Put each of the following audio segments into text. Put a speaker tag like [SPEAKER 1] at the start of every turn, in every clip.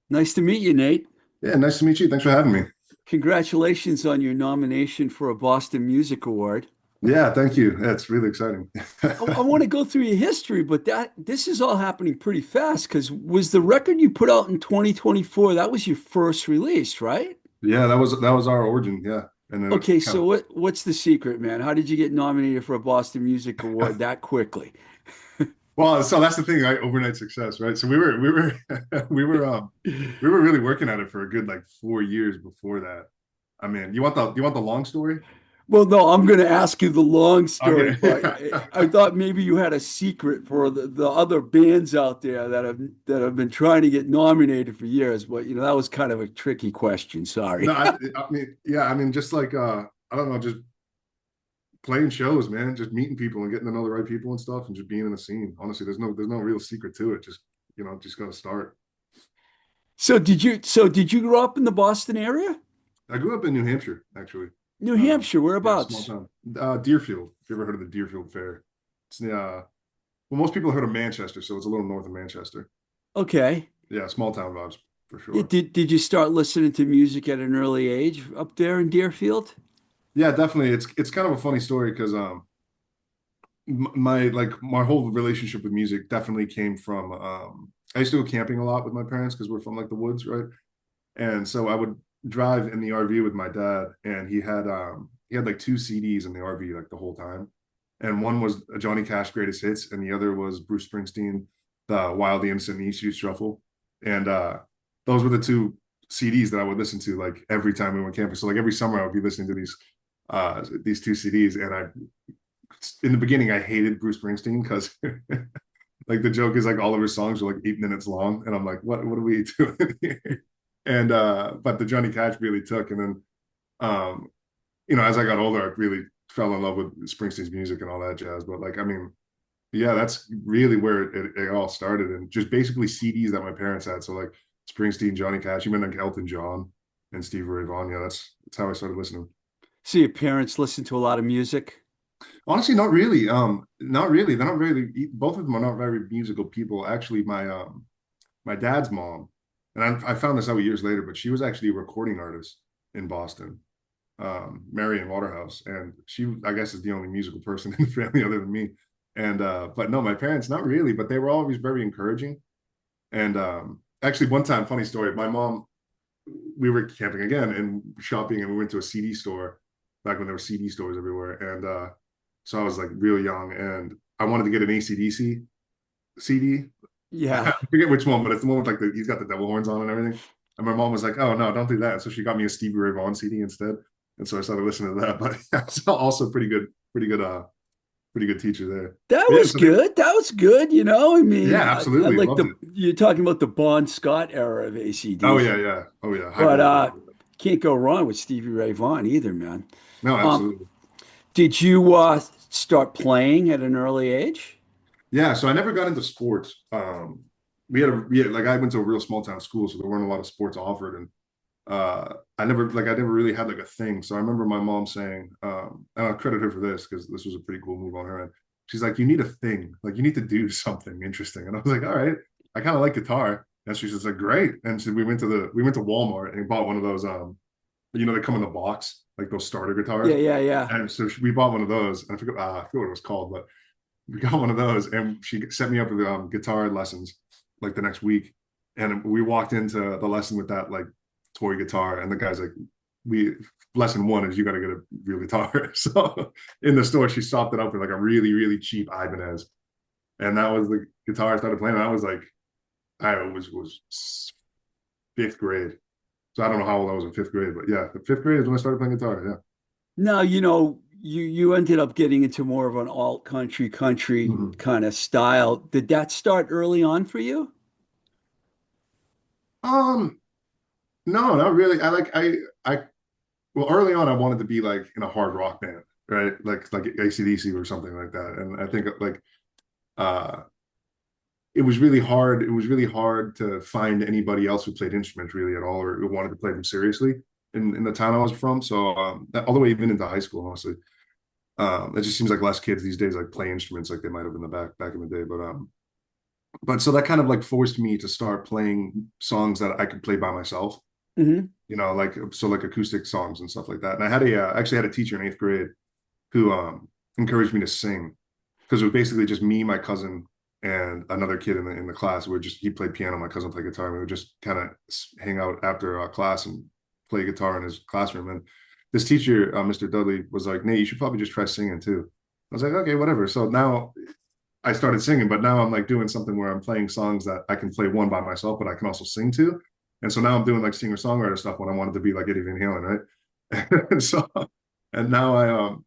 [SPEAKER 1] Nice to meet you, Nate.
[SPEAKER 2] Yeah, nice to meet you. Thanks for having me.
[SPEAKER 1] Congratulations on your nomination for a Boston Music Award.
[SPEAKER 2] Yeah, thank you. Yeah, it's really exciting.
[SPEAKER 1] I want to go through your history, but this is all happening pretty fast because was the record you put out in 2024, that was your first release, right?
[SPEAKER 2] Yeah, that was our origin. Yeah, and then it's
[SPEAKER 1] Okay,
[SPEAKER 2] kind
[SPEAKER 1] so
[SPEAKER 2] of
[SPEAKER 1] what's the secret, man? How did you get nominated for a Boston Music Award that quickly?
[SPEAKER 2] well. So that's the thing, right? Overnight success, right? So we were we were really working at it for a good like 4 years before that. I mean, you want the long story?
[SPEAKER 1] Well, no, I'm going to ask you the long story,
[SPEAKER 2] Okay.
[SPEAKER 1] but I thought maybe you had a secret for the other bands out there that have been trying to get nominated for years. But that was kind of a tricky question.
[SPEAKER 2] No,
[SPEAKER 1] Sorry.
[SPEAKER 2] I mean, yeah, I mean, just like I don't know, just playing shows, man, just meeting people and getting to know the right people and stuff, and just being in the scene. Honestly, there's no real secret to it. Just gotta start.
[SPEAKER 1] So did you grow up in the Boston area?
[SPEAKER 2] I grew up in New Hampshire, actually.
[SPEAKER 1] New Hampshire,
[SPEAKER 2] Yeah, small
[SPEAKER 1] whereabouts?
[SPEAKER 2] town. Deerfield. If you ever heard of the Deerfield Fair? It's the well, most people have heard of Manchester, so it's a little north of Manchester.
[SPEAKER 1] Okay.
[SPEAKER 2] Yeah, small town vibes for
[SPEAKER 1] Yeah,
[SPEAKER 2] sure.
[SPEAKER 1] did you start listening to music at an early age up there in Deerfield?
[SPEAKER 2] Yeah, definitely. It's kind of a funny story because my whole relationship with music definitely came from I used to go camping a lot with my parents because we're from like the woods, right? And so I would drive in the RV with my dad, and he had like two CDs in the RV like the whole time. And one was a Johnny Cash greatest hits, and the other was Bruce Springsteen, the Wild, the Innocent, and the East Street Shuffle. And those were the two CDs that I would listen to like every time we went camping. So like every summer I would be listening to these two CDs. And I in the beginning I hated Bruce Springsteen because like the joke is like all of his songs are like 8 minutes long, and I'm like, what are we doing here? And but the Johnny Cash really took, and then as I got older, I really fell in love with Springsteen's music and all that jazz. But like, I mean, yeah, that's really where it all started, and just basically CDs that my parents had. So like Springsteen, Johnny Cash, even like Elton John and Stevie Ray Vaughan. Yeah, that's how I started listening.
[SPEAKER 1] So your parents listen to a lot of music?
[SPEAKER 2] Honestly, not really. Not really. They're not really. Both of them are not very musical people. Actually, my dad's mom, and I found this out years later, but she was actually a recording artist in Boston, Marion Waterhouse, and she, I guess, is the only musical person in the family other than me. And but no, my parents, not really, but they were always very encouraging. And actually, one time, funny story, my mom, we were camping again and shopping, and we went to a CD store back when there were CD stores everywhere. And so I was like real young, and I wanted to get an AC/DC CD.
[SPEAKER 1] Yeah.
[SPEAKER 2] I forget which one, but it's the one with like he's got the devil horns on and everything. And my mom was like, "Oh no, don't do that." So she got me a Stevie Ray Vaughan CD instead, and so I started listening to that. But yeah, it's also pretty good teacher there.
[SPEAKER 1] That
[SPEAKER 2] But yeah,
[SPEAKER 1] was
[SPEAKER 2] so they,
[SPEAKER 1] good. That was good. I
[SPEAKER 2] yeah,
[SPEAKER 1] mean, I
[SPEAKER 2] absolutely
[SPEAKER 1] like
[SPEAKER 2] loved it.
[SPEAKER 1] you're talking about the Bon Scott era of
[SPEAKER 2] Oh yeah,
[SPEAKER 1] AC/DC,
[SPEAKER 2] yeah, oh yeah, high
[SPEAKER 1] but
[SPEAKER 2] voltage.
[SPEAKER 1] can't go wrong with Stevie Ray Vaughan either, man.
[SPEAKER 2] No,
[SPEAKER 1] Um,
[SPEAKER 2] absolutely.
[SPEAKER 1] did you start playing at an early age?
[SPEAKER 2] Yeah, so I never got into sports. We had like I went to a real small town school, so there weren't a lot of sports offered, and I never really had like a thing. So I remember my mom saying, and I'll credit her for this because this was a pretty cool move on her end. She's like, you need a thing, like you need to do something interesting. And I was like, all right, I kind of like guitar. And she's just like, great. And so we went to Walmart and bought one of those they come in the box, like those starter guitars.
[SPEAKER 1] Yeah, yeah, yeah.
[SPEAKER 2] And so we bought one of those, and I forget what it was called, but we got one of those, and she set me up with guitar lessons like the next week. And we walked into the lesson with that like toy guitar, and the guy's like, "We lesson one is you got to get a real guitar." So in the store, she sopped it up with like a really really cheap Ibanez, and that was the guitar I started playing. And I was like, I was fifth grade, so I don't know how old I was in fifth grade, but yeah, the fifth grade is when I started playing guitar. Yeah.
[SPEAKER 1] Now, you ended up getting into more of an alt country
[SPEAKER 2] Mhm.
[SPEAKER 1] kind of style. Did that start early on for you?
[SPEAKER 2] Um, no, not really. I well, early on, I wanted to be like in a hard rock band, right? Like AC/DC or something like that. And I think like uh it was really hard. It was really hard to find anybody else who played instruments really at all or who wanted to play them seriously in the town I was from. So all the way even into high school, honestly. It just seems like less kids these days like play instruments like they might have in the back in the day. But But so that kind of like forced me to start playing songs that I could play by myself,
[SPEAKER 1] Hmm.
[SPEAKER 2] like so like acoustic songs and stuff like that. And I had a actually had a teacher in eighth grade who encouraged me to sing because it was basically just me, my cousin, and another kid in the class. We were just he played piano, my cousin played guitar. And we would just kind of hang out after class and play guitar in his classroom. And this teacher, Mr. Dudley, was like, "Nate, you should probably just try singing too." I was like, "Okay, whatever." So now I started singing, but now I'm like doing something where I'm playing songs that I can play one by myself, but I can also sing to. And so now I'm doing like singer songwriter stuff when I wanted to be like Eddie Van Halen, right? and so and now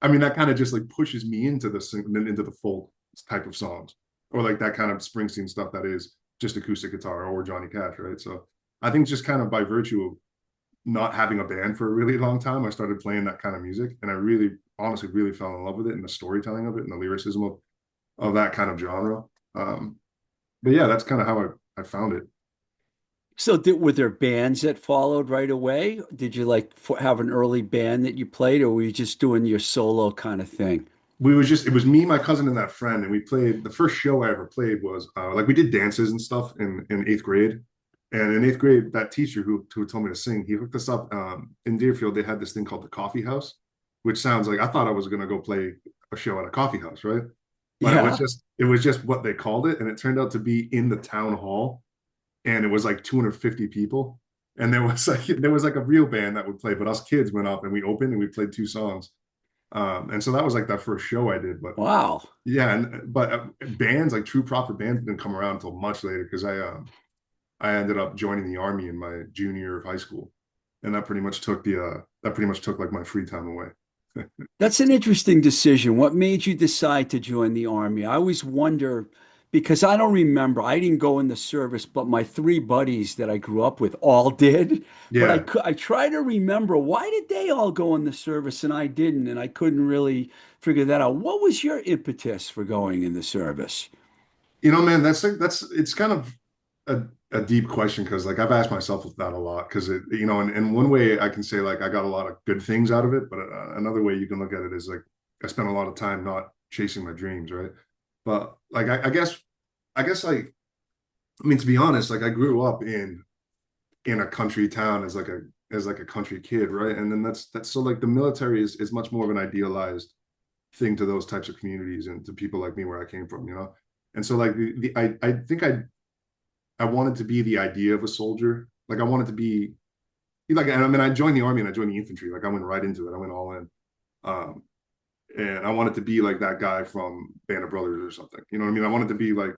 [SPEAKER 2] I mean that kind of just like pushes me into the folk type of songs, or like that kind of Springsteen stuff that is just acoustic guitar or Johnny Cash, right? So I think just kind of by virtue of not having a band for a really long time, I started playing that kind of music, and I really, honestly, really fell in love with it and the storytelling of it and the lyricism of that kind of genre. But yeah, that's kind of how I found it.
[SPEAKER 1] So were there bands that followed right away? Did you like have an early band that you played, or were you just doing your solo kind of thing?
[SPEAKER 2] It was me, my cousin, and that friend, and we played. The first show I ever played was like we did dances and stuff in eighth grade. And in eighth grade, that teacher who told me to sing, he hooked us up in Deerfield. They had this thing called the Coffee House, which sounds like I thought I was gonna go play a show at a coffee house, right? But
[SPEAKER 1] Yeah.
[SPEAKER 2] it was just what they called it, and it turned out to be in the town hall, and it was like 250 people, and there was like a real band that would play, but us kids went up and we opened and we played two songs, and so that was like that first show I did. But
[SPEAKER 1] Wow.
[SPEAKER 2] yeah, and but bands like true proper bands didn't come around until much later because I ended up joining the army in my junior year of high school, and that pretty much took like my free time away.
[SPEAKER 1] That's an interesting decision. What made you decide to join the army? I always wonder because I don't remember. I didn't go in the service, but my three buddies that I grew up with all did. But
[SPEAKER 2] Yeah,
[SPEAKER 1] I try to remember why did they all go in the service and I didn't, and I couldn't really figure that out. What was your impetus for going in the service?
[SPEAKER 2] man, that's it's kind of a deep question because like I've asked myself that a lot because and one way I can say like I got a lot of good things out of it, but another way you can look at it is like I spent a lot of time not chasing my dreams, right? But like I guess like I mean to be honest, like I grew up in a country town as like a country kid, right? And then that's so like the military is much more of an idealized thing to those types of communities and to people like me where I came from, you know. And so like I think I wanted to be the idea of a soldier. Like I wanted to be like I mean I joined the army and I joined the infantry. Like I went right into it. I went all in. Um and I wanted to be like that guy from Band of Brothers or something. You know what I mean? I wanted to be like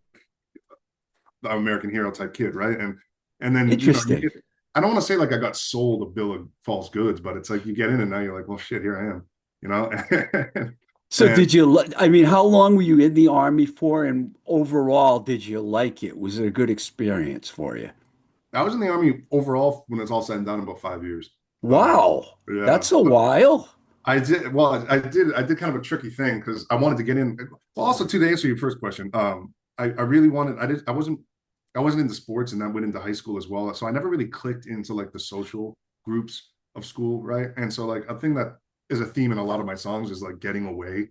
[SPEAKER 2] the American hero type kid, right? And then you
[SPEAKER 1] Interesting.
[SPEAKER 2] get I don't want to say like I got sold a bill of false goods, but it's like you get in and now you're like, well shit, here I am, you know?
[SPEAKER 1] So
[SPEAKER 2] and
[SPEAKER 1] did you, I mean, how long were you in the army for? And overall, did you like it? Was it a good experience for you?
[SPEAKER 2] I was in the army overall when it's all said and done about 5 years.
[SPEAKER 1] Wow,
[SPEAKER 2] Yeah.
[SPEAKER 1] that's a while.
[SPEAKER 2] I did kind of a tricky thing because I wanted to get in. Well, also to answer your first question, I really wanted. I wasn't into sports, and that went into high school as well. So I never really clicked into like the social groups of school, right? And so like a thing that is a theme in a lot of my songs is like getting away,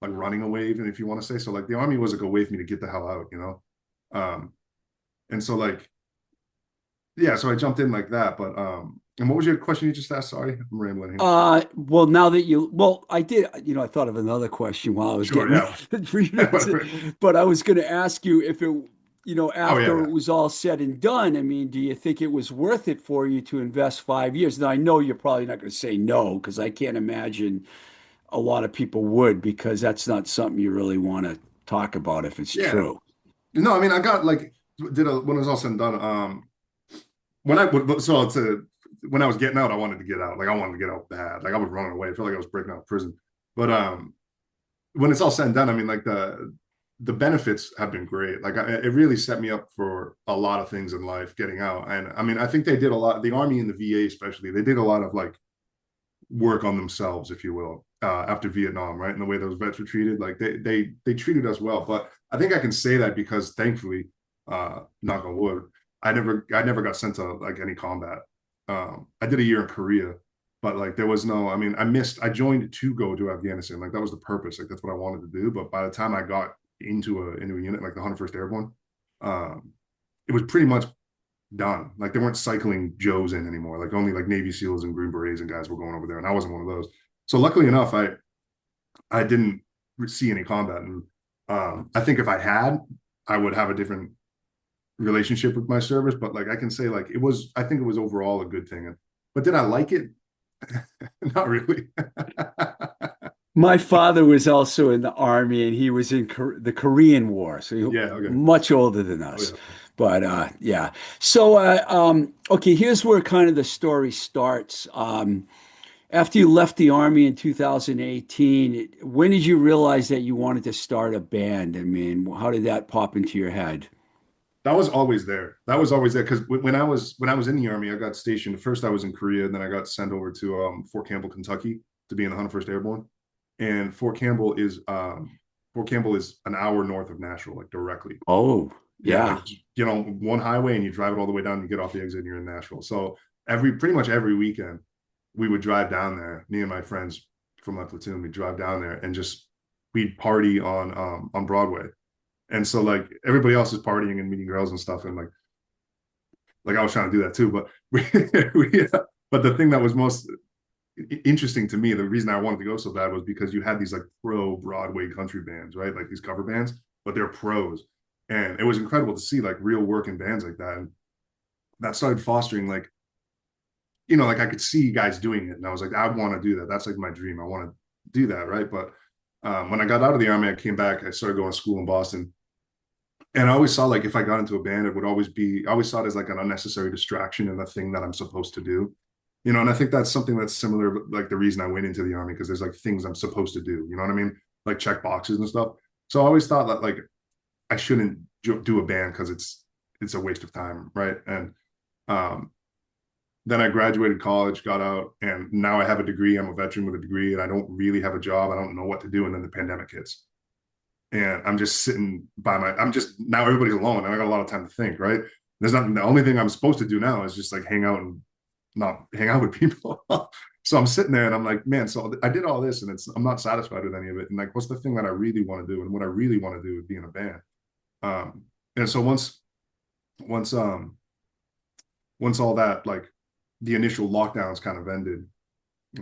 [SPEAKER 2] like running away, even if you want to say so. Like the army was like a way for me to get the hell out, you know. Um, and so like yeah, so I jumped in like that. But and what was your question you just asked? Sorry, I'm rambling here.
[SPEAKER 1] Well, now that well, I did, I thought of another question while I was
[SPEAKER 2] Sure,
[SPEAKER 1] getting
[SPEAKER 2] yeah.
[SPEAKER 1] ready for you but I was going to ask you if it,
[SPEAKER 2] Oh yeah,
[SPEAKER 1] after
[SPEAKER 2] yeah.
[SPEAKER 1] it was all said and done, I mean, do you think it was worth it for you to invest 5 years? Now, I know you're probably not going to say no, because I can't imagine a lot of people would, because that's not something you really want to talk about if it's
[SPEAKER 2] Yeah.
[SPEAKER 1] true.
[SPEAKER 2] No, I mean, I got like when it was all said and done. When I so to when I was getting out, I wanted to get out. Like I wanted to get out bad. Like I was running away. I felt like I was breaking out of prison. But when it's all said and done, I mean, like the benefits have been great. Like it really set me up for a lot of things in life getting out. And I mean, I think they did a lot. The army and the VA especially, they did a lot of like work on themselves, if you will, after Vietnam, right? And the way those vets were treated, like they treated us well. But I think I can say that because thankfully, knock on wood, I never got sent to like any combat. I did a year in Korea, but like there was no. I mean, I joined to go to Afghanistan. Like that was the purpose. Like that's what I wanted to do. But by the time I got into a unit like the 101st Airborne, it was pretty much done. Like they weren't cycling Joes in anymore. Like only like Navy SEALs and Green Berets and guys were going over there, and I wasn't one of those. So luckily enough, I didn't see any combat, and I think if I had, I would have a different relationship with my service. But like I can say, like it was, I think it was overall a good thing. But did I like it? Not really.
[SPEAKER 1] My father was also in the army, and he was in the Korean War, so
[SPEAKER 2] Yeah. Okay.
[SPEAKER 1] much older than
[SPEAKER 2] Oh
[SPEAKER 1] us.
[SPEAKER 2] yeah.
[SPEAKER 1] But yeah. So okay, here's where kind of the story starts. After you left the army in 2018, when did you realize that you wanted to start a band? I mean, how did that pop into your head?
[SPEAKER 2] That was always there. That was always there because when I was in the army, I got stationed. First, I was in Korea, and then I got sent over to Fort Campbell, Kentucky, to be in the 101st Airborne. And Fort Campbell is an hour north of Nashville, like directly.
[SPEAKER 1] Oh,
[SPEAKER 2] Yeah, like
[SPEAKER 1] yeah.
[SPEAKER 2] one highway, and you drive it all the way down. You get off the exit, and you're in Nashville. So pretty much every weekend, we would drive down there. Me and my friends from my platoon, we drive down there and just we'd party on Broadway. And so like everybody else is partying and meeting girls and stuff, and like I was trying to do that too. But but the thing that was most interesting to me, the reason I wanted to go so bad was because you had these like pro Broadway country bands, right? Like these cover bands, but they're pros. And it was incredible to see like real work in bands like that. And that started fostering like, like I could see guys doing it. And I was like, I want to do that. That's like my dream. I want to do that. Right. But when I got out of the army, I came back, I started going to school in Boston. And I always saw like if I got into a band, it would always be, I always saw it as like an unnecessary distraction and a thing that I'm supposed to do. And I think that's something that's similar, like the reason I went into the army, because there's like things I'm supposed to do. You know what I mean? Like check boxes and stuff. So I always thought that like I shouldn't do a band because it's a waste of time, right? And um, then I graduated college, got out, and now I have a degree. I'm a veteran with a degree, and I don't really have a job. I don't know what to do. And then the pandemic hits, and I'm just sitting by I'm just now everybody's alone, and I got a lot of time to think, right? There's nothing. The only thing I'm supposed to do now is just like hang out and not hang out with people. So I'm sitting there and I'm like, man, so I did all this and I'm not satisfied with any of it. And like, what's the thing that I really want to do? And what I really want to do is be in a band. And so once once all that, like the initial lockdowns kind of ended.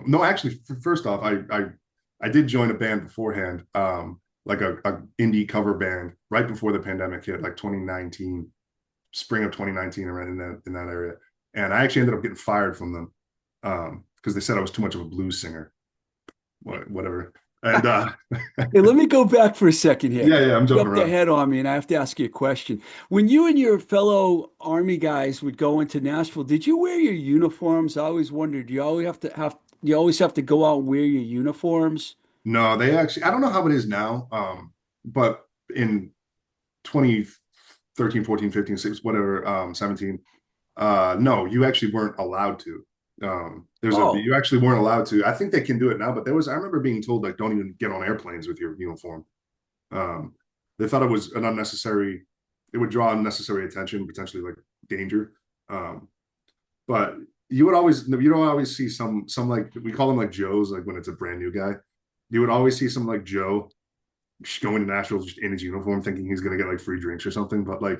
[SPEAKER 2] No, actually, first off, I did join a band beforehand, like a indie cover band right before the pandemic hit, like 2019, spring of 2019, around in that area. And I actually ended up getting fired from them because they said I was too much of a blues singer. Whatever. And
[SPEAKER 1] Hey, let me go back for a second here.
[SPEAKER 2] yeah, I'm jumping
[SPEAKER 1] Jumped
[SPEAKER 2] around.
[SPEAKER 1] ahead on me, and I have to ask you a question. When you and your fellow Army guys would go into Nashville, did you wear your uniforms? I always wondered, do you always have to go out and wear your uniforms?
[SPEAKER 2] No, they actually, I don't know how it is now, but in 2013, 14, 15, 6, whatever, 17, no, you actually weren't allowed to.
[SPEAKER 1] Oh,
[SPEAKER 2] You actually weren't allowed to. I think they can do it now, but I remember being told like, don't even get on airplanes with your uniform. Um, they thought it was it would draw unnecessary attention, potentially like danger. Um, but you don't always see some like, we call them like Joes, like when it's a brand new guy, you would always see some like Joe just going to Nashville just in his uniform thinking he's going to get like free drinks or something. But like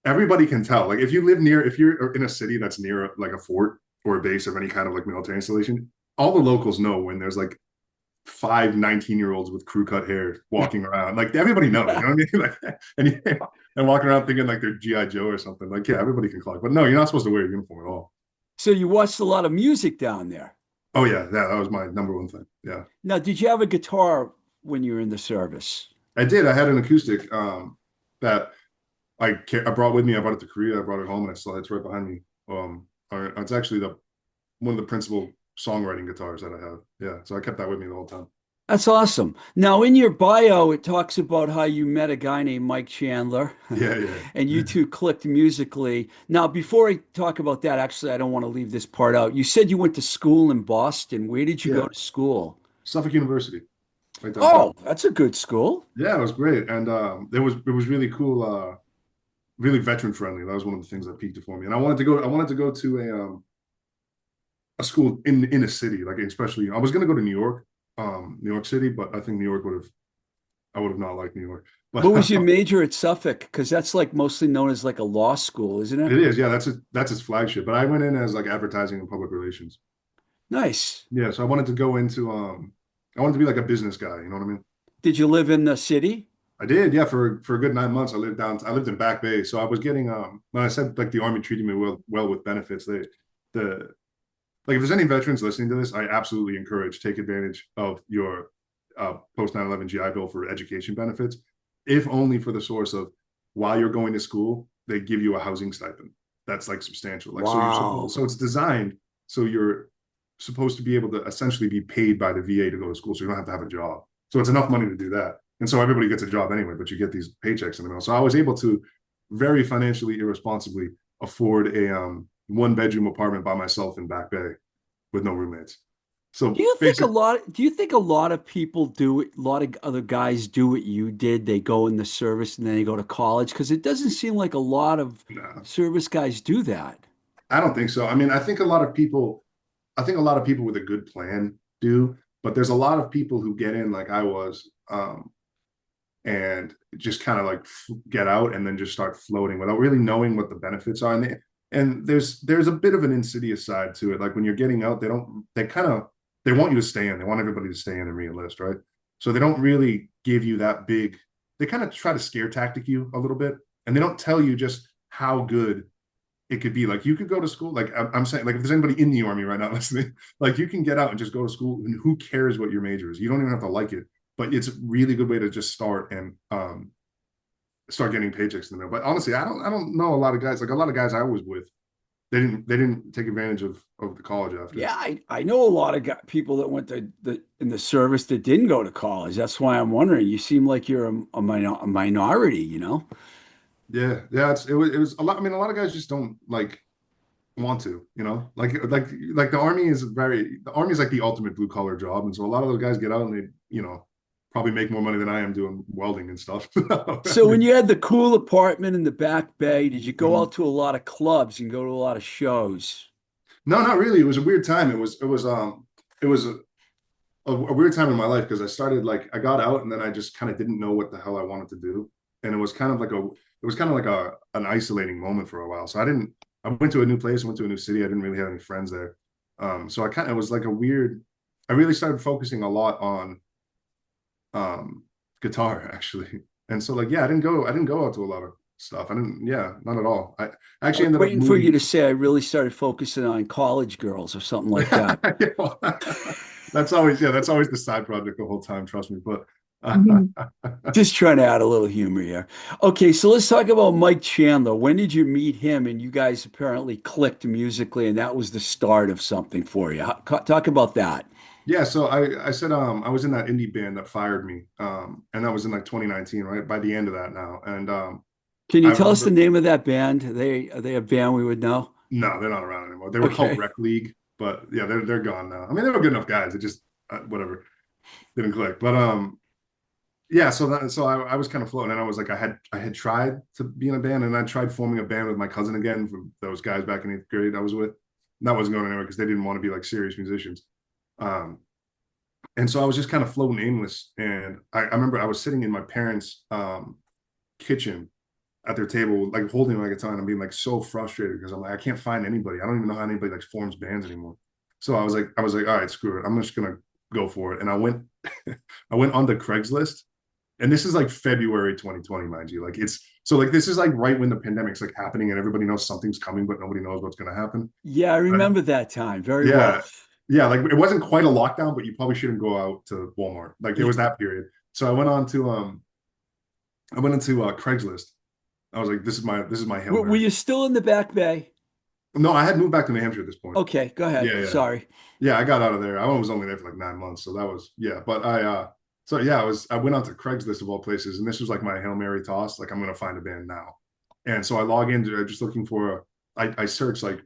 [SPEAKER 2] everybody can tell, like if you're in a city that's near like a fort or a base of any kind of like military installation, all the locals know when there's like five 19-year-olds with crew cut hair walking around. Like everybody knows, you know what I mean? Like, and walking around thinking like they're GI Joe or something. Like, yeah, everybody can clock, but no, you're not supposed to wear a uniform at all.
[SPEAKER 1] so you watched a lot of music down there.
[SPEAKER 2] Oh yeah, that was my number one thing. Yeah,
[SPEAKER 1] Now, did you have a guitar when you were in the service?
[SPEAKER 2] I did. I had an acoustic that I brought with me. I brought it to Korea. I brought it home, and it's right behind me. It's actually the one of the principal songwriting guitars that I have. Yeah, so I kept that with me the whole time.
[SPEAKER 1] That's awesome. Now, in your bio, it talks about how you met a guy named Mike Chandler
[SPEAKER 2] Yeah, yeah.
[SPEAKER 1] and you two clicked musically. Now, before I talk about that, actually, I don't want to leave this part out. You said you went to school in Boston. Where did you go
[SPEAKER 2] Yeah,
[SPEAKER 1] to school?
[SPEAKER 2] Suffolk University, right downtown.
[SPEAKER 1] Oh, that's a good school.
[SPEAKER 2] Yeah, it was great, and it was really cool, really veteran friendly. That was one of the things that piqued it for me. And I wanted to go to a school in a city, like especially I was going to go to New York City, but I think New York would have I would have not liked New York. But
[SPEAKER 1] What was your major at Suffolk? Because that's like mostly known as like a law school, isn't it?
[SPEAKER 2] it is, yeah, that's its flagship. But I went in as like advertising and public relations.
[SPEAKER 1] Nice.
[SPEAKER 2] Yeah, so I wanted to go into I wanted to be like a business guy, you know what I mean?
[SPEAKER 1] Did you live in the city?
[SPEAKER 2] I did, yeah, for a good 9 months. I lived in Back Bay. So I was getting when I said like the army treated me well with benefits, the like if there's any veterans listening to this, I absolutely encourage take advantage of your post 9/11 GI Bill for education benefits, if only for the source of while you're going to school, they give you a housing stipend. That's like substantial. Like so you're supposed
[SPEAKER 1] Wow.
[SPEAKER 2] so it's designed so you're supposed to be able to essentially be paid by the VA to go to school, so you don't have to have a job. So it's enough money to do that. And so everybody gets a job anyway, but you get these paychecks in the mail. So I was able to very financially irresponsibly afford a 1 bedroom apartment by myself in Back Bay with no roommates.
[SPEAKER 1] Do
[SPEAKER 2] So
[SPEAKER 1] you think a
[SPEAKER 2] basic,
[SPEAKER 1] lot, do you think a lot of people do it, a lot of other guys do what you did? They go in the service and then they go to college? Because it doesn't seem like a lot of
[SPEAKER 2] nah,
[SPEAKER 1] service guys do that.
[SPEAKER 2] I don't think so. I mean, I think a lot of people with a good plan do, but there's a lot of people who get in like I was, and just kind of like get out and then just start floating without really knowing what the benefits are. And there's a bit of an insidious side to it. Like when you're getting out, they want you to stay in. They want everybody to stay in and re-enlist, right? So they don't really give you that big. They kind of try to scare tactic you a little bit, and they don't tell you just how good it could be. Like you could go to school. Like I'm saying, like if there's anybody in the army right now listening, like you can get out and just go to school, and who cares what your major is? You don't even have to like it, but it's a really good way to just start and start getting paychecks in the mail. But honestly, I don't know a lot of guys. Like a lot of guys I was with, they didn't take advantage of the college after.
[SPEAKER 1] Yeah, I know a lot of people that went to the in the service that didn't go to college. That's why I'm wondering. You seem like you're a minority, you know?
[SPEAKER 2] Yeah, yeah, it was a lot. I mean, a lot of guys just don't like want to, like the army is like the ultimate blue collar job, and so a lot of those guys get out and they, probably make more money than I am doing welding and stuff.
[SPEAKER 1] So when you had the cool apartment in the Back Bay, did you go
[SPEAKER 2] Mhm.
[SPEAKER 1] out to a lot of clubs and go to a lot of shows?
[SPEAKER 2] No, not really. It was a weird time. It was a weird time in my life because I started like I got out and then I just kind of didn't know what the hell I wanted to do, and it was kind of like a an isolating moment for a while. So I went to a new place, went to a new city. I didn't really have any friends there, so I kind of it was like a weird. I really started focusing a lot on um guitar actually, and so like yeah, I didn't go out to a lot of stuff. I didn't, yeah, not at all. I
[SPEAKER 1] I
[SPEAKER 2] actually
[SPEAKER 1] was
[SPEAKER 2] ended up
[SPEAKER 1] waiting for you
[SPEAKER 2] moving.
[SPEAKER 1] to say I really started focusing on college girls or something like that.
[SPEAKER 2] That's always the side project the whole time. Trust me, but
[SPEAKER 1] Mhm. Just trying to add a little humor here. Okay, so let's talk about Mike Chandler. When did you meet him? And you guys apparently clicked musically, and that was the start of something for you. Talk about that.
[SPEAKER 2] yeah. So I said I was in that indie band that fired me, and that was in like 2019, right by the end of that now, and
[SPEAKER 1] Can you
[SPEAKER 2] I
[SPEAKER 1] tell us the
[SPEAKER 2] remember
[SPEAKER 1] name of that band? Are they a band we would know?
[SPEAKER 2] no, they're not around anymore. They were called
[SPEAKER 1] Okay.
[SPEAKER 2] Rec League, but yeah, they're gone now. I mean, they were good enough guys. It just whatever didn't click, but yeah, so I was kind of floating, and I was like, I had tried to be in a band, and I tried forming a band with my cousin again from those guys back in 8th grade I was with. And that wasn't going anywhere because they didn't want to be like serious musicians. Um, and so I was just kind of floating aimless. And I remember I was sitting in my parents' kitchen at their table, like holding my guitar, and I'm being like so frustrated because I'm like, I can't find anybody. I don't even know how anybody like forms bands anymore. So I was like, all right, screw it. I'm just gonna go for it. And I went, I went on the Craigslist, and this is like February 2020, mind you. Like it's so like this is like right when the pandemic's like happening and everybody knows something's coming, but nobody knows what's going to happen.
[SPEAKER 1] Yeah, I
[SPEAKER 2] Right?
[SPEAKER 1] remember that time very
[SPEAKER 2] Yeah,
[SPEAKER 1] well.
[SPEAKER 2] yeah. Like it wasn't quite a lockdown, but you probably shouldn't go out to Walmart. Like there
[SPEAKER 1] Yeah.
[SPEAKER 2] was that period. So I went into Craigslist. I was like, this is my Hail
[SPEAKER 1] Were
[SPEAKER 2] Mary.
[SPEAKER 1] you still in the Back Bay?
[SPEAKER 2] No, I had moved back to New Hampshire at this point.
[SPEAKER 1] Okay, go ahead.
[SPEAKER 2] Yeah, yeah.
[SPEAKER 1] Sorry.
[SPEAKER 2] Yeah, I got out of there. I was only there for like 9 months, so that was yeah. But so yeah, I went on to Craigslist of all places, and this was like my Hail Mary toss. Like I'm gonna find a band now, and so I log into just looking for I search like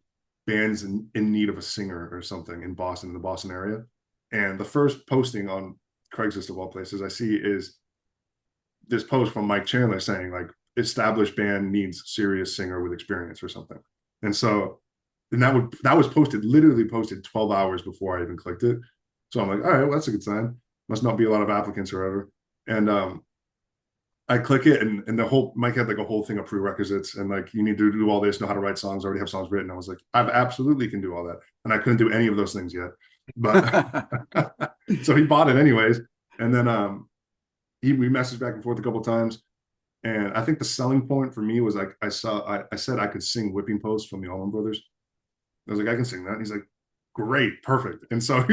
[SPEAKER 2] bands in need of a singer or something in Boston, in the Boston area, and the first posting on Craigslist of all places I see is this post from Mike Chandler saying like established band needs serious singer with experience or something, and so and that was posted literally posted 12 hours before I even clicked it. So I'm like, all right, well, that's a good sign. Must not be a lot of applicants or whatever. And I click it, and the whole Mike had like a whole thing of prerequisites, and like you need to do all this, know how to write songs, already have songs written. I was like, I absolutely can do all that, and I couldn't do any of those things yet, but so he bought it anyways, and then we messaged back and forth a couple times, and I think the selling point for me was like I said I could sing Whipping Post from the Allman Brothers. I was like, I can sing that. And he's like, great, perfect. And so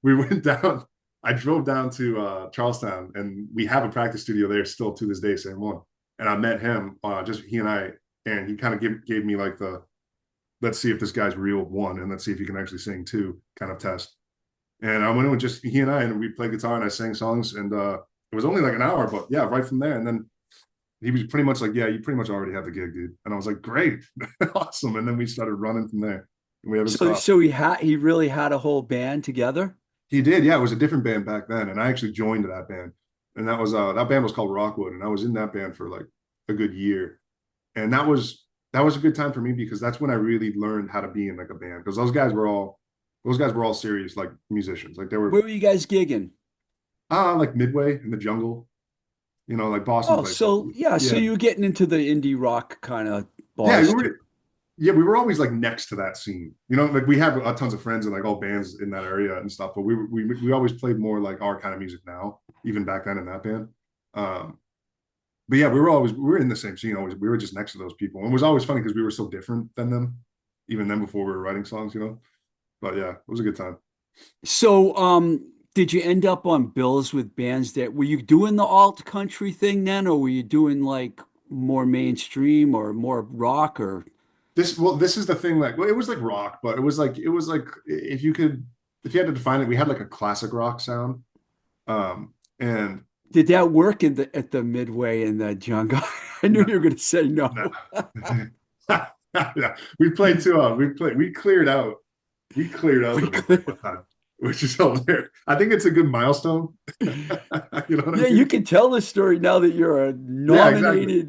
[SPEAKER 2] we went down. I drove down to Charlestown, and we have a practice studio there still to this day, same one. And I met him, just he and I, and he kind of gave me like the let's see if this guy's real one, and let's see if he can actually sing two kind of test. And I went in with just he and I, and we played guitar and I sang songs, and it was only like an hour, but yeah, right from there. And then he was pretty much like, yeah, you pretty much already have the gig, dude. And I was like, great, awesome. And then we started running from there. And we haven't
[SPEAKER 1] So
[SPEAKER 2] stopped.
[SPEAKER 1] so he really had a whole band together?
[SPEAKER 2] He did, yeah. It was a different band back then, and I actually joined that band. And that band was called Rockwood, and I was in that band for like a good year. And that was a good time for me because that's when I really learned how to be in like a band because those guys were all serious like musicians. Like they were
[SPEAKER 1] Where were you guys gigging?
[SPEAKER 2] like Midway in the jungle, like Boston
[SPEAKER 1] Oh,
[SPEAKER 2] places.
[SPEAKER 1] so yeah, so
[SPEAKER 2] Yeah.
[SPEAKER 1] you were getting into the indie rock kind of
[SPEAKER 2] Yeah,
[SPEAKER 1] bars too.
[SPEAKER 2] we were always like next to that scene. Like we have tons of friends and like all bands in that area and stuff, but we always played more like our kind of music now, even back then in that band. Um, but yeah, we were in the same scene always. We were just next to those people. And it was always funny because we were so different than them, even then before we were writing songs. But yeah, it was a good time.
[SPEAKER 1] So, did you end up on bills with bands that were you doing the alt country thing then, or were you doing like more mainstream or more rock or
[SPEAKER 2] This is the thing, like, well, it was like rock, but it was like if you had to define it, we had like a classic rock sound. And
[SPEAKER 1] did that work in the at the Midway in the jungle? I knew
[SPEAKER 2] no,
[SPEAKER 1] you were going to say
[SPEAKER 2] no.
[SPEAKER 1] no.
[SPEAKER 2] Yeah, we cleared out
[SPEAKER 1] We
[SPEAKER 2] the Midway
[SPEAKER 1] could.
[SPEAKER 2] one time, which is hilarious. I think it's a good milestone. You know what I
[SPEAKER 1] Yeah, you
[SPEAKER 2] mean?
[SPEAKER 1] can tell the story now that you're a
[SPEAKER 2] Yeah, exactly.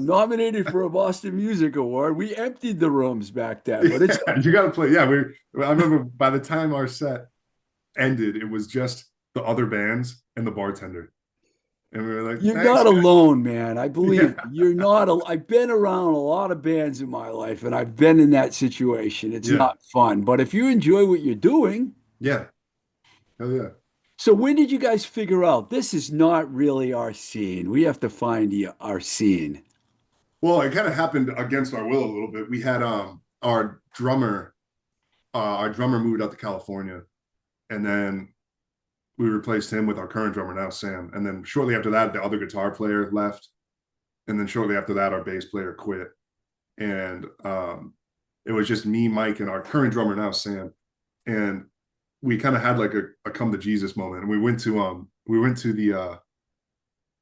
[SPEAKER 1] nominated for a Boston Music Award. We emptied the rooms back then, but it's
[SPEAKER 2] Yeah, you got to play. Yeah, I remember by the time our set ended, it was just the other bands and the bartender, and we were like,
[SPEAKER 1] you're
[SPEAKER 2] "Thanks,
[SPEAKER 1] not
[SPEAKER 2] guys."
[SPEAKER 1] alone, man. I believe
[SPEAKER 2] Yeah,
[SPEAKER 1] you're not. I've been around a lot of bands in my life, and I've been in that situation. It's
[SPEAKER 2] yeah,
[SPEAKER 1] not fun, but if you enjoy what you're doing,
[SPEAKER 2] yeah. Hell yeah.
[SPEAKER 1] so when did you guys figure out this is not really our scene? We have to find our scene.
[SPEAKER 2] Well, it kind of happened against our will a little bit. We had our drummer moved out to California, and then we replaced him with our current drummer now, Sam. And then shortly after that, the other guitar player left, and then shortly after that, our bass player quit, and it was just me, Mike, and our current drummer now, Sam. And we kind of had like a come to Jesus moment, and we went to the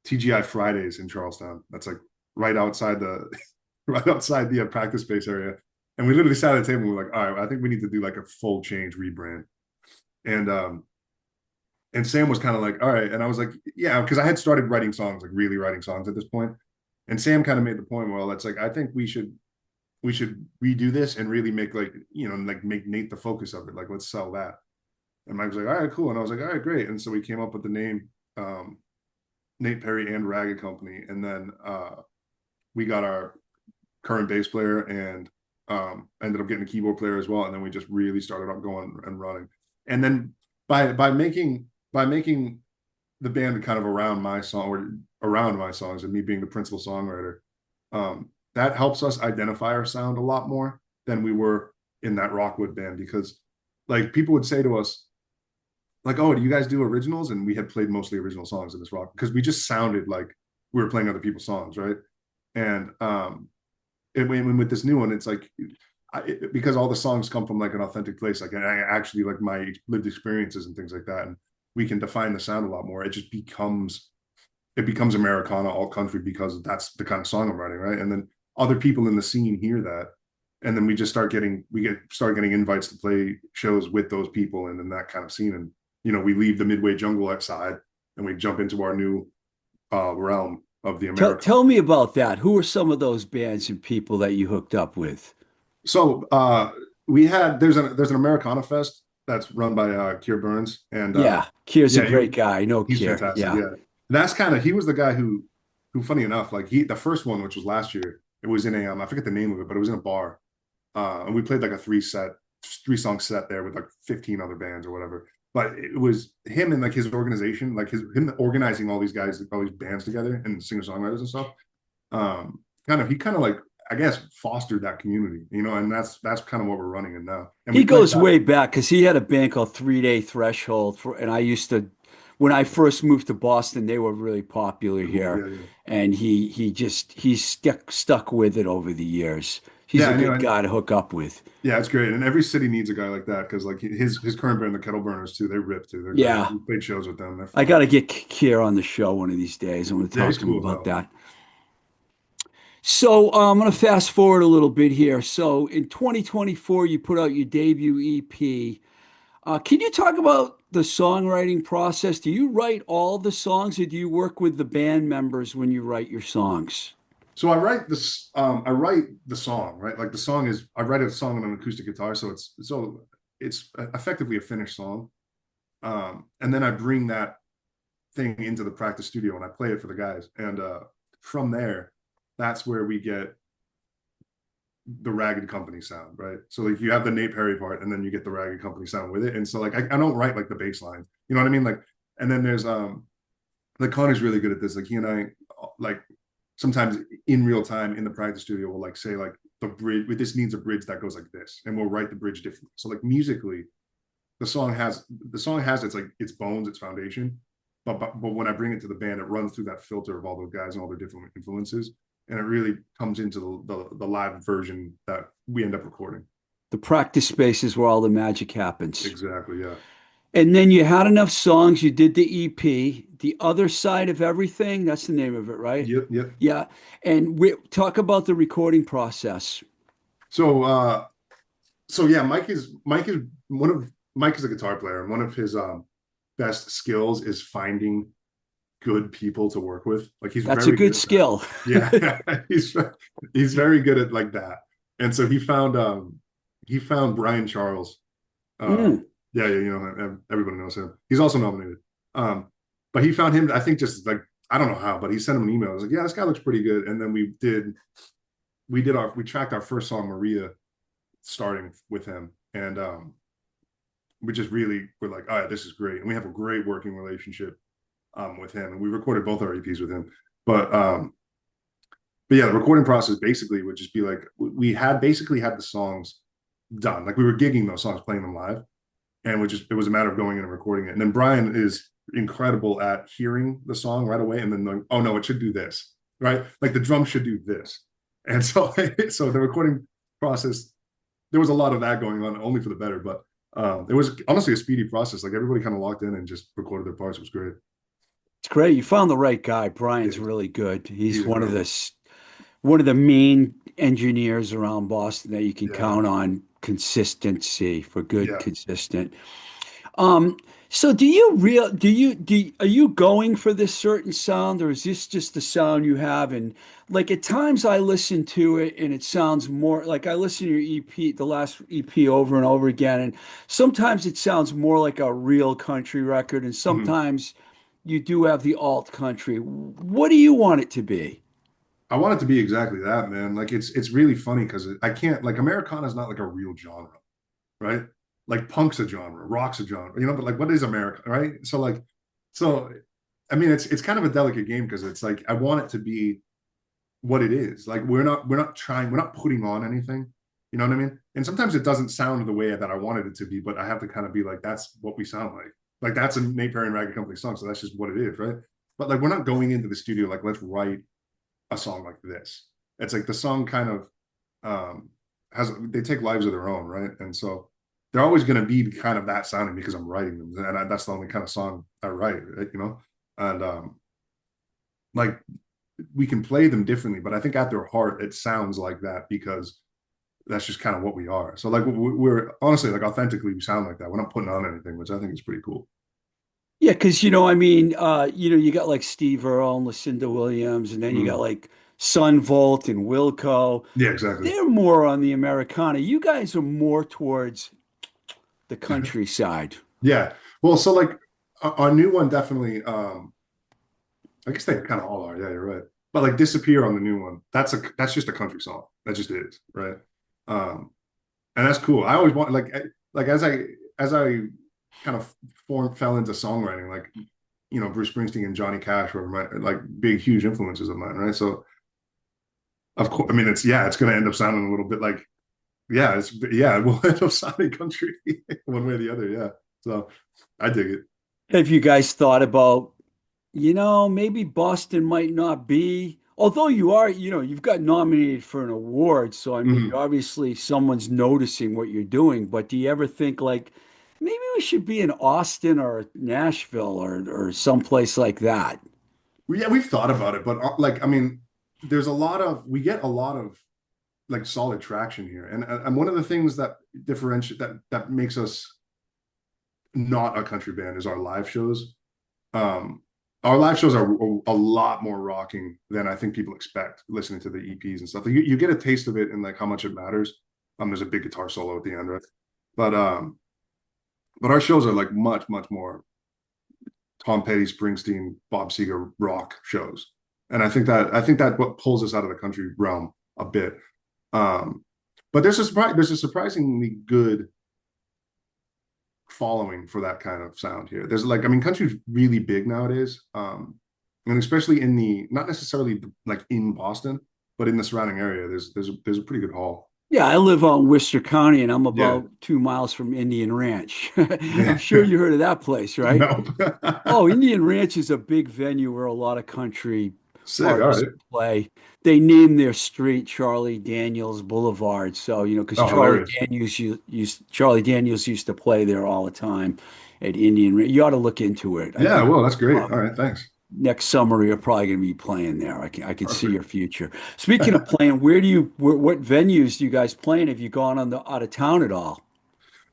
[SPEAKER 2] TGI Fridays in Charlestown. That's like right outside the right outside the practice space area. And we literally sat at the table and we were like, all right, I think we need to do like a full change rebrand. And Sam was kind of like, all right. And I was like, yeah, because I had started writing songs, like really writing songs at this point. And Sam kind of made the point, well, it's like I think we should redo this and really make like, like make Nate the focus of it. Like, let's sell that. And Mike was like, all right, cool. And I was like, all right, great. And so we came up with the name Nate Perry and Ragged Company. And then we got our current bass player and ended up getting a keyboard player as well. And then we just really started up going and running. And then by making the band kind of around my song or around my songs and me being the principal songwriter, that helps us identify our sound a lot more than we were in that Rockwood band because like people would say to us, like, oh, do you guys do originals? And we had played mostly original songs in this rock because we just sounded like we were playing other people's songs, right? And with this new one, it's like because all the songs come from like an authentic place, like I actually like my lived experiences and things like that, and we can define the sound a lot more. It becomes Americana all country because that's the kind of song I'm writing, right? And then other people in the scene hear that, and then we start getting invites to play shows with those people and in that kind of scene, and we leave the Midway jungle outside and we jump into our new realm of the
[SPEAKER 1] Tell
[SPEAKER 2] American.
[SPEAKER 1] tell me about that. Who are some of those bands and people that you hooked up with?
[SPEAKER 2] So we had there's an Americana Fest that's run by Kier Burns, and
[SPEAKER 1] Yeah, Kier's a
[SPEAKER 2] yeah,
[SPEAKER 1] great guy. I know
[SPEAKER 2] he's
[SPEAKER 1] Kier.
[SPEAKER 2] fantastic.
[SPEAKER 1] Yeah.
[SPEAKER 2] Yeah, That's kind of he was the guy who funny enough, like the first one, which was last year, it was in a I forget the name of it, but it was in a bar. And we played like a three song set there with like 15 other bands or whatever. But it was him and like his organization, like him organizing all these guys, all these bands together and singer songwriters and stuff. He kind of like I guess fostered that community, and that's kind of what we're running in now. And we
[SPEAKER 1] He
[SPEAKER 2] played
[SPEAKER 1] goes
[SPEAKER 2] that.
[SPEAKER 1] way back because he had a band called 3 Day Threshold and I used to, when I first moved to Boston, they were really popular
[SPEAKER 2] Cool,
[SPEAKER 1] here,
[SPEAKER 2] yeah, yeah,
[SPEAKER 1] and he's stuck with it over the years. He's
[SPEAKER 2] yeah.
[SPEAKER 1] a
[SPEAKER 2] I know.
[SPEAKER 1] good guy to hook up with.
[SPEAKER 2] Yeah, it's great, and every city needs a guy like that because like his current band, the Kettle Burners, too. They rip too. They're great.
[SPEAKER 1] Yeah,
[SPEAKER 2] We played shows with them. They're
[SPEAKER 1] I
[SPEAKER 2] fun.
[SPEAKER 1] got to get Kier on the show one of these days. I'm going to
[SPEAKER 2] Yeah,
[SPEAKER 1] talk
[SPEAKER 2] he's
[SPEAKER 1] to him
[SPEAKER 2] cool as
[SPEAKER 1] about
[SPEAKER 2] hell.
[SPEAKER 1] that. So I'm going to fast forward a little bit here. So in 2024, you put out your debut EP. Can you talk about the songwriting process? Do you write all the songs, or do you work with the band members when you write your songs?
[SPEAKER 2] So I write this. I write the song, right? Like the song is. I write a song on an acoustic guitar, so it's effectively a finished song. And then I bring that thing into the practice studio and I play it for the guys. And from there, that's where we get the Ragged Company sound, right? So like you have the Nate Perry part, and then you get the Ragged Company sound with it. And so like I don't write like the bass line, you know what I mean? Like, and then there's like Connor's really good at this. Like he and I like sometimes in real time in the practice studio will like say like the bridge this needs a bridge that goes like this, and we'll write the bridge differently. So like musically, the song has its like its bones, its foundation. But when I bring it to the band, it runs through that filter of all those guys and all their different influences, and it really comes into the live version that we end up recording.
[SPEAKER 1] The practice space is where all the magic happens.
[SPEAKER 2] Exactly. Yeah.
[SPEAKER 1] And then you had enough songs, you did the EP, The Other Side of Everything. That's the name of it, right?
[SPEAKER 2] Yep. Yep.
[SPEAKER 1] Yeah. And we talk about the recording process.
[SPEAKER 2] So so yeah, Mike is a guitar player, and one of his best skills is finding good people to work with. Like he's
[SPEAKER 1] That's a
[SPEAKER 2] very good
[SPEAKER 1] good
[SPEAKER 2] at that.
[SPEAKER 1] skill.
[SPEAKER 2] Yeah, he's very good at like that. And so he found Brian Charles.
[SPEAKER 1] Mm.
[SPEAKER 2] Yeah, yeah, everybody knows him. He's also nominated. Um, but he found him. I think just like I don't know how, but he sent him an email. I was like, yeah, this guy looks pretty good. And then we tracked our first song Maria starting with him, and we just really were like, all right, this is great, and we have a great working relationship with him, and we recorded both our EPs with him. But but yeah, the recording process basically would just be like we had basically had the songs done, like we were gigging those songs, playing them live, and it was a matter of going in and recording it. And then Brian is incredible at hearing the song right away, and then like, oh no, it should do this, right? Like the drum should do this, and so so the recording process, there was a lot of that going on, only for the better. But it was honestly a speedy process. Like everybody kind of locked in and just recorded their parts. It was great.
[SPEAKER 1] It's great. You found the right guy. Brian's
[SPEAKER 2] Yeah,
[SPEAKER 1] really good. He's
[SPEAKER 2] he's incredible.
[SPEAKER 1] one of the main engineers around Boston that you can
[SPEAKER 2] Yeah,
[SPEAKER 1] count on consistency for good
[SPEAKER 2] yeah.
[SPEAKER 1] consistent. Um, so are you going for this certain sound, or is this just the sound you have? And like at times I listen to it and it sounds more like I listen to your EP, the last EP over and over again, and sometimes it sounds more like a real country record, and
[SPEAKER 2] Mhm.
[SPEAKER 1] sometimes you do have the alt country. What do you want it to be?
[SPEAKER 2] I want it to be exactly that, man. Like it's really funny because I can't like Americana is not like a real genre, right? Like punk's a genre, rock's a genre, but like what is America, right? So I mean it's kind of a delicate game because it's like I want it to be what it is. Like we're not putting on anything. You know what I mean? And sometimes it doesn't sound the way that I wanted it to be, but I have to kind of be like, that's what we sound like. Like that's a Nate Perry and Ragged Company song, so that's just what it is, right? But like we're not going into the studio like let's write a song like this. It's like the song kind of has they take lives of their own, right? And so they're always going to be kind of that sounding because I'm writing them, and that's the only kind of song I write, right? And like we can play them differently, but I think at their heart it sounds like that because that's just kind of what we are. So like we're honestly like authentically we sound like that. We're not putting on anything, which I think is pretty cool.
[SPEAKER 1] Yeah, because I mean, you got like Steve Earle and Lucinda Williams, and then you got
[SPEAKER 2] Mm.
[SPEAKER 1] like Sun Volt and Wilco.
[SPEAKER 2] Yeah, exactly.
[SPEAKER 1] They're more on the Americana. You guys are more towards the countryside.
[SPEAKER 2] Yeah. Well, so like our new one definitely I guess they kind of all are. Yeah, you're right. But like Disappear on the new one, that's just a country song. That just is, right? Um, and that's cool. I always want like as I kind of fell into songwriting, like Bruce Springsteen and Johnny Cash were my like big huge influences of mine, right? So of course, I mean it's going to end up sounding a little bit like it will end up sounding country one way or the other, yeah. So I dig it.
[SPEAKER 1] Have you guys thought about, maybe Boston might not be, although you are, you've got nominated for an award. So, I mean,
[SPEAKER 2] Mhm.
[SPEAKER 1] obviously someone's noticing what you're doing, but do you ever think like maybe we should be in Austin or Nashville or someplace like that?
[SPEAKER 2] Yeah, we've thought about it, but like I mean, we get a lot of like solid traction here, and one of the things that differentiate that makes us not a country band is our live shows. Um, our live shows are a lot more rocking than I think people expect listening to the EPs and stuff. You get a taste of it in like how much it matters. There's a big guitar solo at the end, right? But but our shows are like much, much more Tom Petty, Springsteen, Bob Seger rock shows. And I think that what pulls us out of the country realm a bit. Um, but there's a surprisingly good following for that kind of sound here. There's like, I mean, country's really big nowadays. And especially in the not necessarily like in Boston, but in the surrounding area, there's a pretty good haul.
[SPEAKER 1] Yeah, I live out in Worcester County and I'm
[SPEAKER 2] Yeah.
[SPEAKER 1] about 2 miles from Indian Ranch. I'm
[SPEAKER 2] Yeah.
[SPEAKER 1] sure you heard of that place, right?
[SPEAKER 2] No.
[SPEAKER 1] Oh, Indian Ranch is a big venue where a lot of country
[SPEAKER 2] Sick. All
[SPEAKER 1] artists
[SPEAKER 2] right.
[SPEAKER 1] play. They named their street Charlie Daniels Boulevard. So, because
[SPEAKER 2] Oh, hilarious.
[SPEAKER 1] Charlie Daniels used to play there all the time at Indian Ranch. You ought to look into it. I
[SPEAKER 2] Yeah,
[SPEAKER 1] think
[SPEAKER 2] well, that's great. All
[SPEAKER 1] um,
[SPEAKER 2] right, thanks.
[SPEAKER 1] next summer you're probably going to be playing there. I can see
[SPEAKER 2] Perfect.
[SPEAKER 1] your future. Speaking of playing, what venues do you guys play in? Have you gone on the out of town at all?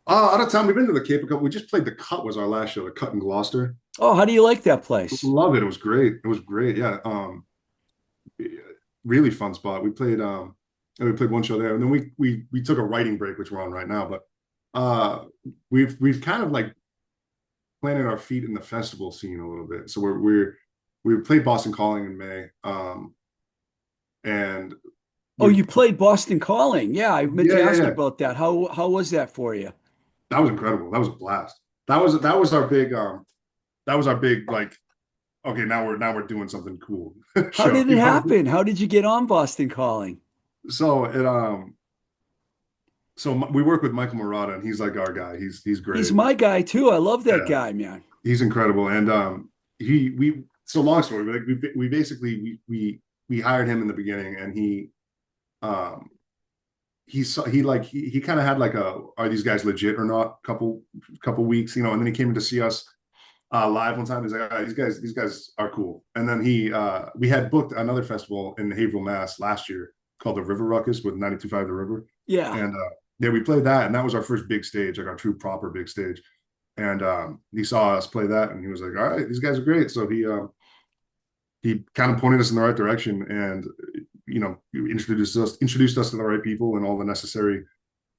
[SPEAKER 2] Out of town, we've been to the Cape a couple. We just played the Cut was our last show, the Cut in Gloucester.
[SPEAKER 1] Oh, how do you like that place?
[SPEAKER 2] Love it. It was great. It was great. Yeah. Really fun spot. We played one show there, and then we took a writing break, which we're on right now. But we've kind of like planted our feet in the festival scene a little bit. So we played Boston Calling in May, and
[SPEAKER 1] Oh,
[SPEAKER 2] we
[SPEAKER 1] you played Boston Calling. Yeah, I meant to ask you
[SPEAKER 2] yeah.
[SPEAKER 1] about that. How was that for you?
[SPEAKER 2] That was incredible. That was a blast. That was our big like okay, now we're doing something cool
[SPEAKER 1] How
[SPEAKER 2] show.
[SPEAKER 1] did it happen? How did you get on Boston Calling?
[SPEAKER 2] So it so we work with Michael Murata, and he's like our guy. He's
[SPEAKER 1] He's
[SPEAKER 2] great.
[SPEAKER 1] my guy too. I love that
[SPEAKER 2] Yeah,
[SPEAKER 1] guy, man.
[SPEAKER 2] he's incredible. And he we so long story, like we basically we hired him in the beginning, and um he kind of had like a are these guys legit or not couple weeks, and then he came in to see us live one time. He's like, these guys are cool. And then we had booked another festival in Haverhill, Mass last year called the River Ruckus with 92.5 The River.
[SPEAKER 1] Yeah.
[SPEAKER 2] And yeah, we played that, and that was our first big stage, like our true proper big stage. And he saw us play that, and he was like, "All right, these guys are great." So he kind of pointed us in the right direction, and introduced us to the right people and all the necessary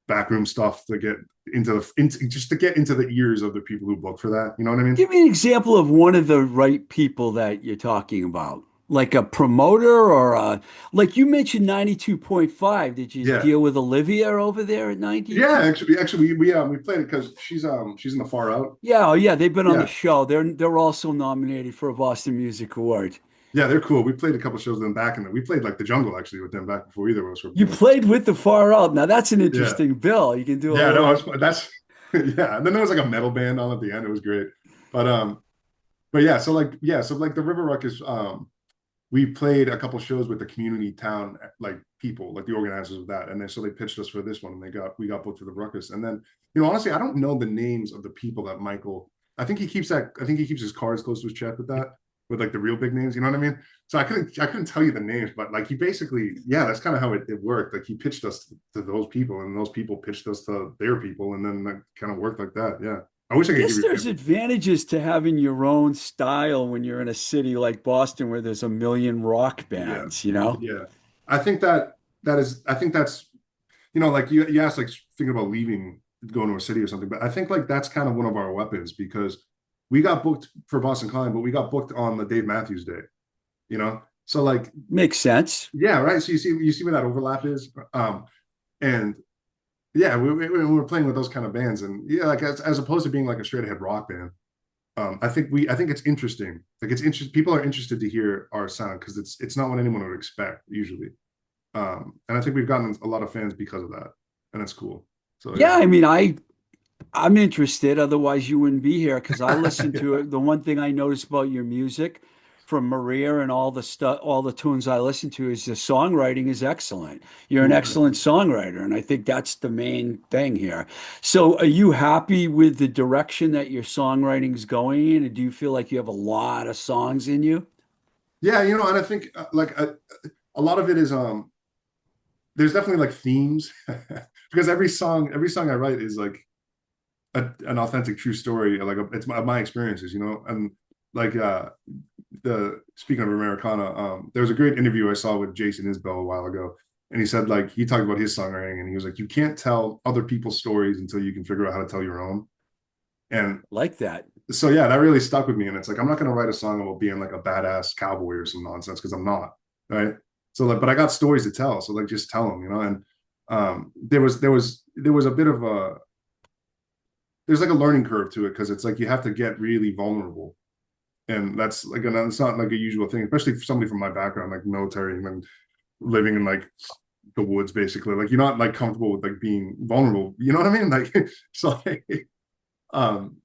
[SPEAKER 2] backroom stuff to get just to get into the ears of the people who book for that. You know what I mean?
[SPEAKER 1] Give me an example of one of the right people that you're talking about. Like a promoter like you mentioned 92.5. Did you
[SPEAKER 2] Yeah.
[SPEAKER 1] deal with Olivia over there at
[SPEAKER 2] Yeah,
[SPEAKER 1] 92?
[SPEAKER 2] actually, we played it because she's in the far out.
[SPEAKER 1] Yeah, oh yeah, they've been on the
[SPEAKER 2] Yeah,
[SPEAKER 1] show. They're also nominated for a Boston Music Award.
[SPEAKER 2] yeah, they're cool. We played a couple shows with them back we played like the Jungle actually with them back before either of us were
[SPEAKER 1] You
[SPEAKER 2] doing.
[SPEAKER 1] played with the Far Out. Now that's an
[SPEAKER 2] Yeah,
[SPEAKER 1] interesting bill. You can do a
[SPEAKER 2] yeah, no,
[SPEAKER 1] little.
[SPEAKER 2] that's yeah. And then there was like a metal band on at the end. It was great, but so like the River Ruckus, we played a couple shows with the community town like people, like the organizers of that, and then so they pitched us for this one, and we got booked for the Ruckus, and then honestly, I don't know the names of the people that Michael. I think he keeps his cards close to his chest with that, with like the real big names. You know what I mean? So I couldn't tell you the names, but like he basically, yeah, that's kind of how it worked. Like he pitched us to those people, and those people pitched us to their people, and then that kind of worked like that. Yeah, I wish I
[SPEAKER 1] I
[SPEAKER 2] could give
[SPEAKER 1] guess
[SPEAKER 2] you
[SPEAKER 1] there's
[SPEAKER 2] examples.
[SPEAKER 1] advantages to having your own style when you're in a city like Boston where there's a million rock
[SPEAKER 2] Yeah,
[SPEAKER 1] bands.
[SPEAKER 2] yeah. I think that's like you asked, like thinking about leaving, going to a city or something, but I think like that's kind of one of our weapons because we got booked for Boston Calling, but we got booked on the Dave Matthews Day. you know? So like,
[SPEAKER 1] Makes sense.
[SPEAKER 2] yeah, right. So you see where that overlap is. And yeah, we were playing with those kind of bands, and yeah, like as opposed to being like a straight ahead rock band. I think it's interesting. Like it's interesting. People are interested to hear our sound because it's not what anyone would expect usually. And I think we've gotten a lot of fans because of that, and it's cool. So
[SPEAKER 1] Yeah,
[SPEAKER 2] yeah,
[SPEAKER 1] I mean, I'm interested, otherwise you wouldn't be here because I listen to
[SPEAKER 2] yeah,
[SPEAKER 1] it. The one thing I notice about your music from Maria and all the stuff, all the tunes I listen to is the songwriting is excellent. You're an
[SPEAKER 2] cool.
[SPEAKER 1] excellent songwriter, and I think that's the main thing here. So, are you happy with the direction that your songwriting's going in, and do you feel like you have a lot of songs in you?
[SPEAKER 2] Yeah, you know, and I think a lot of it is there's definitely like themes because every song I write is like an authentic true story, like it's my experiences, you know. And like the speaking of Americana, there was a great interview I saw with Jason Isbell a while ago, and he said like he talked about his songwriting, and he was like, you can't tell other people's stories until you can figure out how to tell your own. And
[SPEAKER 1] Like that.
[SPEAKER 2] so yeah, that really stuck with me. And it's like I'm not gonna write a song about being like a badass cowboy or some nonsense because I'm not, right? So like, but I got stories to tell, so like just tell them, you know. And there was a bit of a there's like a learning curve to it because it's like you have to get really vulnerable, and that's like it's not like a usual thing, especially for somebody from my background, like military and then living in like the woods, basically. Like you're not like comfortable with like being vulnerable, you know what I mean? Like so, like,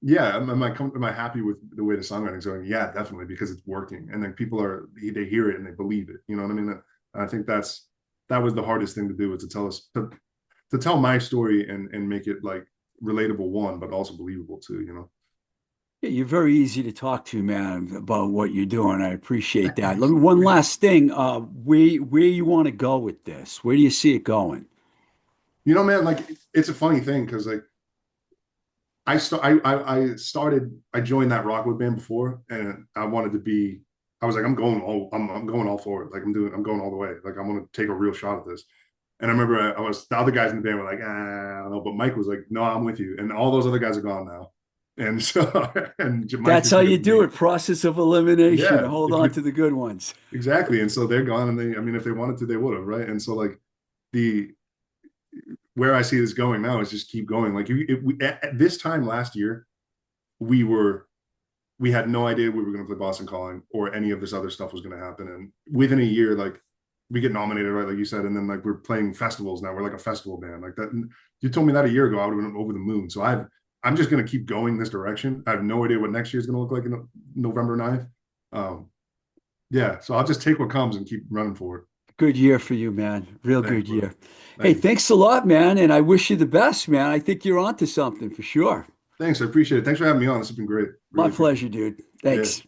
[SPEAKER 2] yeah, am I happy with the way the songwriting's going? Yeah, definitely, because it's working, and then people are they hear it and they believe it. You know what I mean? And I think that was the hardest thing to do, is to tell us to tell my story and make it like relatable one, but also believable too. You know.
[SPEAKER 1] Yeah, you're very easy to talk to, man, about what you're doing. I appreciate that. Let me one
[SPEAKER 2] Appreciate it.
[SPEAKER 1] last thing. Where you want to go with this? Where do you see it going?
[SPEAKER 2] You know, man, like it's a funny thing because like I started I joined that Rockwood band before, and I wanted to be. I was like, I'm going all for it. Like I'm going all the way. Like I'm gonna take a real shot at this. And I remember I was the other guys in the band were like, I don't know, but Mike was like, no, I'm with you. And all those other guys are gone now. And so and Mike's
[SPEAKER 1] That's
[SPEAKER 2] just
[SPEAKER 1] how
[SPEAKER 2] gonna
[SPEAKER 1] you
[SPEAKER 2] be
[SPEAKER 1] do
[SPEAKER 2] me.
[SPEAKER 1] it. Process of elimination.
[SPEAKER 2] Yeah,
[SPEAKER 1] Hold on to the good ones.
[SPEAKER 2] exactly. And so they're gone, and they I mean if they wanted to, they would have, right? And so like the where I see this going now is just keep going. Like at this time last year, we were we had no idea we were going to play Boston Calling or any of this other stuff was going to happen. And within a year, like we get nominated, right, like you said, and then like we're playing festivals now. We're like a festival band. Like that. You told me that a year ago, I would have been over the moon. So I'm just going to keep going this direction. I have no idea what next year is going to look like in November 9th. Um, yeah, so I'll just take what comes and keep running for it.
[SPEAKER 1] Good year for you, man. Real
[SPEAKER 2] Thanks,
[SPEAKER 1] good
[SPEAKER 2] brother.
[SPEAKER 1] year. Hey,
[SPEAKER 2] Thank you.
[SPEAKER 1] thanks a lot, man. And I wish you the best, man. I think you're onto something for sure.
[SPEAKER 2] Thanks. I appreciate it. Thanks for having me on. This has been great.
[SPEAKER 1] My
[SPEAKER 2] Really appreciate
[SPEAKER 1] pleasure,
[SPEAKER 2] it.
[SPEAKER 1] dude.
[SPEAKER 2] Yeah.
[SPEAKER 1] Thanks.